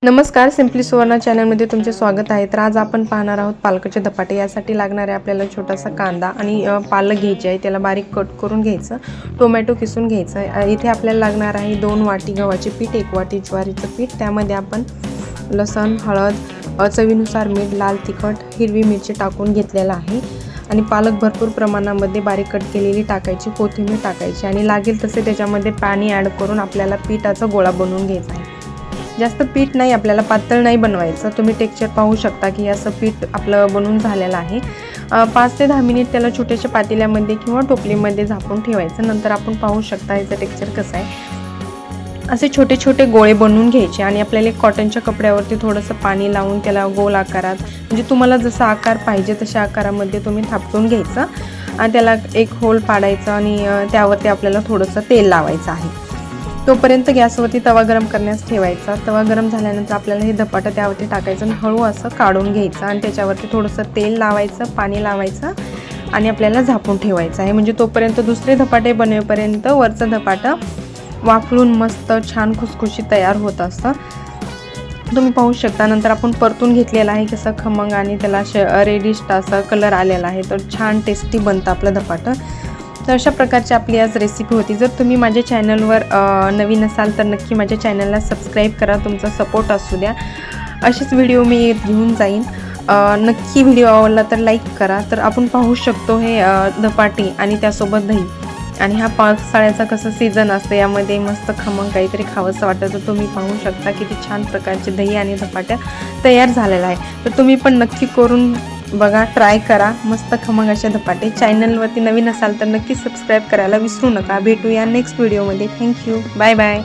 नमस्कार, सिम्पली सुवर्ण चॅनलमध्ये तुमचे स्वागत आहे। तर आज आपण पाहणार आहोत पालकाचे धपाटे। यासाठी लागणारे आपल्याला छोटासा कांदा आणि पालक घ्यायचे आहे, त्याला बारीक कट करून घ्यायचं। टोमॅटो किसून घ्यायचं। इथे आपल्याला लागणार आहे 2 वाटी गव्हाचे पीठ, 1 वाटी ज्वारीचं पीठ। त्यामध्ये आपण लसूण, हळद, चवीनुसार मीठ, लाल तिखट, हिरवी मिरची टाकून घेतलेला आहे आणि पालक भरपूर प्रमाणामध्ये बारीक कट केलेली टाकायची, कोथिंबीर टाकायची आणि लागेल तसे त्याच्यामध्ये पाणी ॲड करून आपल्याला पिठाचा गोळा बनवून घ्यायचा आहे। जास्त पीठ नाही, आपल्याला पातळ नाही बनवायचं। तुम्ही टेक्स्चर पाहू शकता की असं पीठ आपलं बनवून झालेलं आहे। 5 ते 10 मिनिट त्याला छोट्याशा पातेल्यामध्ये किंवा टोपलीमध्ये झाकून ठेवायचं। नंतर आपण पाहू शकता याचं टेक्स्चर कसं आहे। असे छोटे छोटे गोळे बनवून घ्यायचे आणि आपल्याला एक कॉटनच्या कपड्यावरती थोडंसं पाणी लावून त्याला गोल आकारात, म्हणजे तुम्हाला जसा आकार पाहिजे तशा आकारामध्ये तुम्ही थापटून घ्यायचं आणि त्याला एक होल पाडायचं आणि त्यावरती आपल्याला थोडंसं तेल लावायचं आहे। तोपर्यंत गॅसवरती तवा गरम करण्यास ठेवायचा। तवा गरम झाल्यानंतर आपल्याला हे धपाटा त्यावरती टाकायचं आणि हळू असं काढून घ्यायचं आणि त्याच्यावरती थोडंसं तेल लावायचं, पाणी लावायचं आणि आपल्याला झाकून ठेवायचं आहे। म्हणजे तोपर्यंत दुसरे धपाटे बनवेपर्यंत वरचं धपाटा वाफळून मस्त छान खुसखुशीत तयार होत असतं। तुम्ही पाहू शकता। नंतर आपण परतून घेतलेला आहे, कसं खमंग आणि त्याला रेडिश असा कलर आलेला आहे, तर छान टेस्टी बनतं आपलं धपाटं। तर अशा प्रकारची आपली आज रेसिपी होती। जर तुम्ही माझ्या चॅनलवर नवीन असाल तर नक्की माझ्या चॅनलला सबस्क्राईब करा, तुमचा सपोर्ट असू द्या। असेच व्हिडिओ मी घेऊन जाईन। नक्की व्हिडिओ आवडला तर लाईक करा। तर आपण पाहू शकतो हे धपाटे आणि त्यासोबत दही, आणि हा पावसाळ्याचा कसं सीझन असतं, यामध्ये मस्त खमंग काहीतरी खावंसं वाटतं। तर तुम्ही पाहू शकता किती छान प्रकारचे दही आणि धपाट्या तयार झालेला आहे। तर तुम्ही पण नक्की करून बघा, ट्राय करा, मस्त खमंग असे धपाटे। चॅनलवरती नवीन असाल तर नक्की सबस्क्राईब करायला विसरू नका। भेटूया नेक्स्ट व्हिडिओमध्ये। Thank you, bye bye.